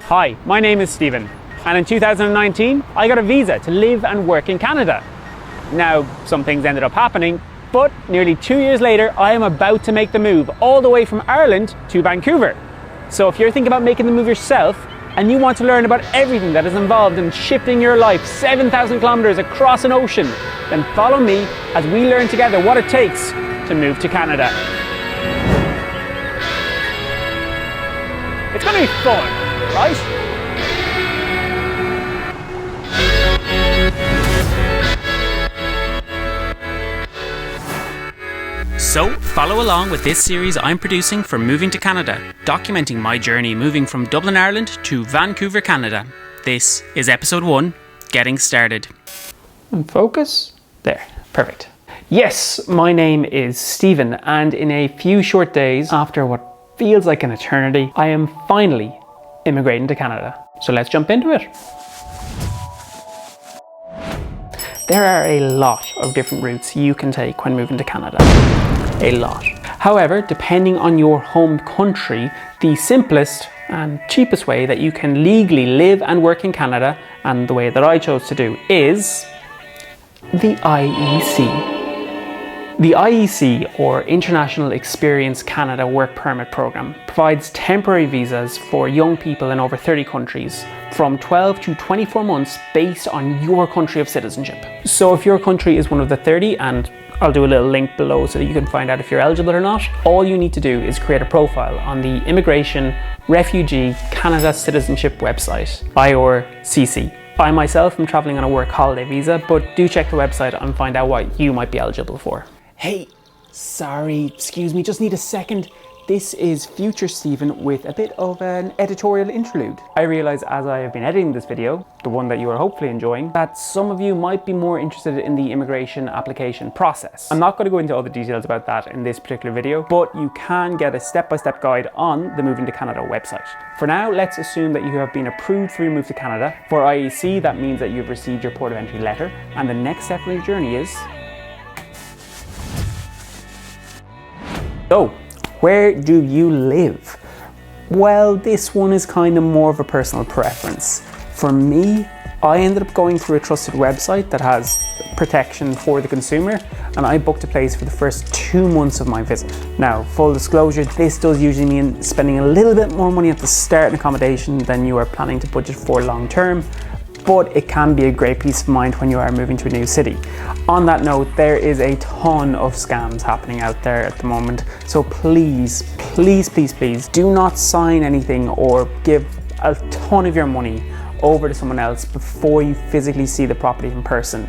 Hi, my name is Stephen, and in 2019 I got a visa to live and work in Canada. Now, some things ended up happening, but nearly 2 years later I am about to make the move all the way from Ireland to Vancouver. So if you're thinking about making the move yourself and you want to learn about everything that is involved in shifting your life 7,000 kilometers across an ocean, then follow me as we learn together what it takes to move to Canada. It's going to be fun, right? So, follow along with this series I'm producing for Moving to Canada, documenting my journey moving from Dublin, Ireland to Vancouver, Canada. This is episode 1, Getting Started. And focus. There, perfect. Yes, my name is Stephen, and in a few short days, after what feels like an eternity, I am finally immigrating to Canada. So let's jump into it. There are a lot of different routes you can take when moving to Canada. A lot. However, depending on your home country, the simplest and cheapest way that you can legally live and work in Canada, and the way that I chose to do, is the IEC. The IEC, or International Experience Canada Work Permit Programme, provides temporary visas for young people in over 30 countries from 12 to 24 months based on your country of citizenship. So if your country is one of the 30, and I'll do a little link below so that you can find out if you're eligible or not, all you need to do is create a profile on the Immigration Refugee Canada Citizenship website, IRCC. I myself am travelling on a work holiday visa, but do check the website and find out what you might be eligible for. Hey, sorry, excuse me, just need a second. This is future Stephen with a bit of an editorial interlude. I realise as I have been editing this video, the one that you are hopefully enjoying, that some of you might be more interested in the immigration application process. I'm not going to go into all the details about that in this particular video, but you can get a step-by-step guide on the Moving to Canada website. For now, let's assume that you have been approved for your move to Canada. For IEC, that means that you've received your port of entry letter, and the next step in your journey is... So, where do you live? Well, this one is kind of more of a personal preference. For me, I ended up going through a trusted website that has protection for the consumer, and I booked a place for the first 2 months of my visit. Now, full disclosure, this does usually mean spending a little bit more money at the start in accommodation than you are planning to budget for long term, but it can be a great peace of mind when you are moving to a new city. On that note, there is a ton of scams happening out there at the moment, so please, please, please, please do not sign anything or give a ton of your money over to someone else before you physically see the property in person.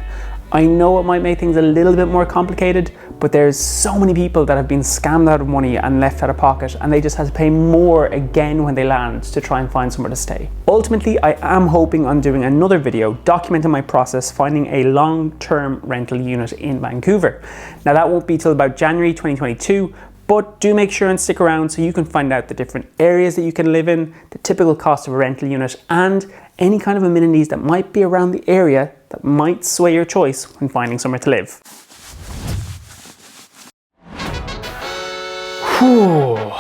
I know it might make things a little bit more complicated, but there's so many people that have been scammed out of money and left out of pocket, and they just have to pay more again when they land to try and find somewhere to stay. Ultimately, I am hoping on doing another video documenting my process finding a long-term rental unit in Vancouver. Now that won't be till about January 2022, but do make sure and stick around so you can find out the different areas that you can live in, the typical cost of a rental unit, and any kind of amenities that might be around the area that might sway your choice when finding somewhere to live. Whew.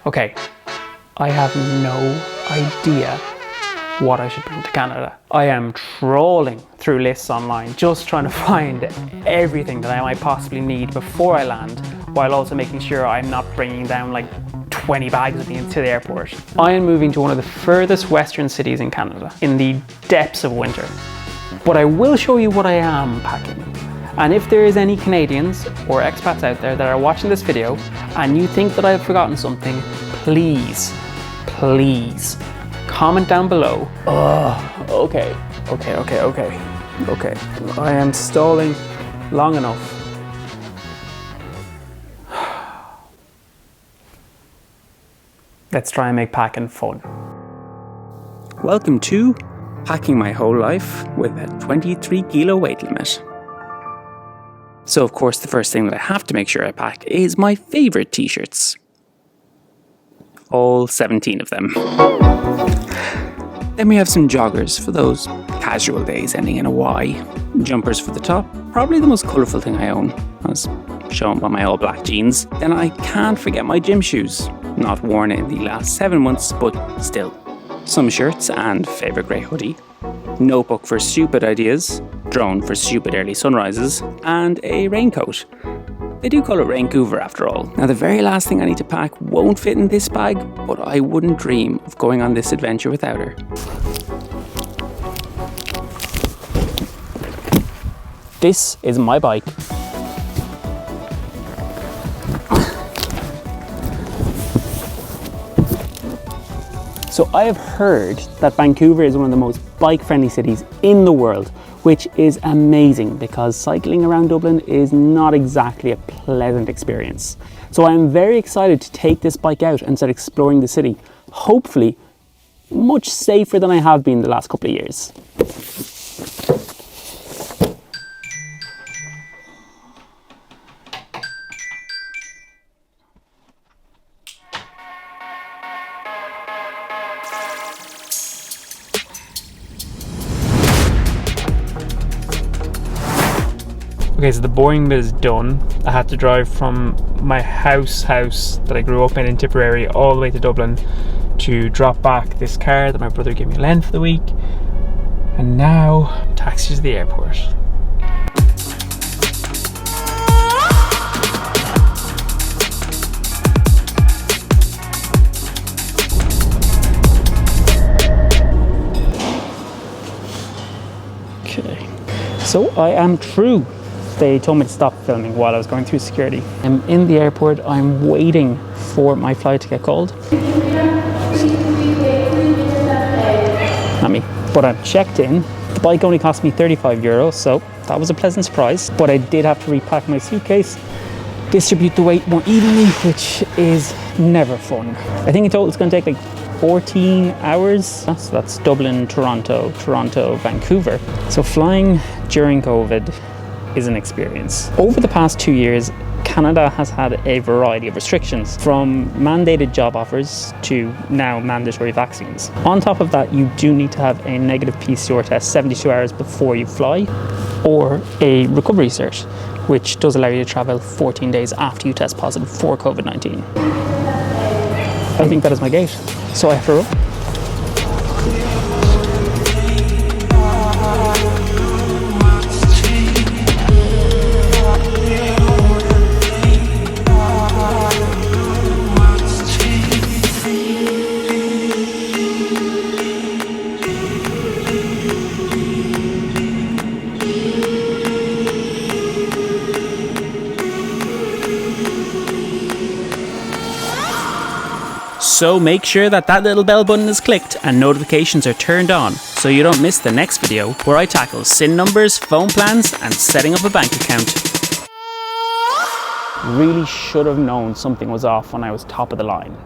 Okay, I have no idea what I should bring to Canada. I am trawling through lists online, just trying to find everything that I might possibly need before I land, while also making sure I'm not bringing down like 20 bags with me into the airport. I am moving to one of the furthest western cities in Canada, in the depths of winter. But I will show you what I am packing. And if there is any Canadians or expats out there that are watching this video and you think that I have forgotten something, please, please comment down below. Okay. I am stalling long enough. Let's try and make packing fun. Welcome to Packing My Whole Life with a 23 kilo weight limit. So of course the first thing that I have to make sure I pack is my favourite t-shirts. All 17 of them. Then we have some joggers for those casual days ending in a Y. Jumpers for the top, probably the most colourful thing I own, as shown by my all black jeans. Then I can't forget my gym shoes, not worn in the last 7 months, but still. some shirts and favourite grey hoodie, notebook for stupid ideas, drone for stupid early sunrises, and a raincoat. They do call it Vancouver after all. Now the very last thing I need to pack won't fit in this bag, but I wouldn't dream of going on this adventure without her. This is my bike. So I have heard that Vancouver is one of the most bike-friendly cities in the world, which is amazing because cycling around Dublin is not exactly a pleasant experience. So I am very excited to take this bike out and start exploring the city, hopefully much safer than I have been the last couple of years. Okay, so the boring bit is done. I had to drive from my house that I grew up in Tipperary all the way to Dublin to drop back this car that my brother gave me a lend for the week. And now, taxi to the airport. Okay, so I am through. They told me to stop filming while I was going through security. I'm in the airport. I'm waiting for my flight to get called. Not me, but I'm checked in. The bike only cost me €35, so that was a pleasant surprise. But I did have to repack my suitcase, distribute the weight more evenly, which is never fun. I think in total it's going to take like 14 hours. So that's Dublin, Toronto, Vancouver. So flying during COVID is an experience. Over the past 2 years, Canada has had a variety of restrictions, from mandated job offers to now mandatory vaccines. On top of that, you do need to have a negative PCR test 72 hours before you fly, or a recovery cert, which does allow you to travel 14 days after you test positive for COVID-19. I think that is my gate, so I have to roll. So make sure that little bell button is clicked and notifications are turned on so you don't miss the next video where I tackle SIN numbers, phone plans and setting up a bank account. Really should have known something was off when I was top of the line.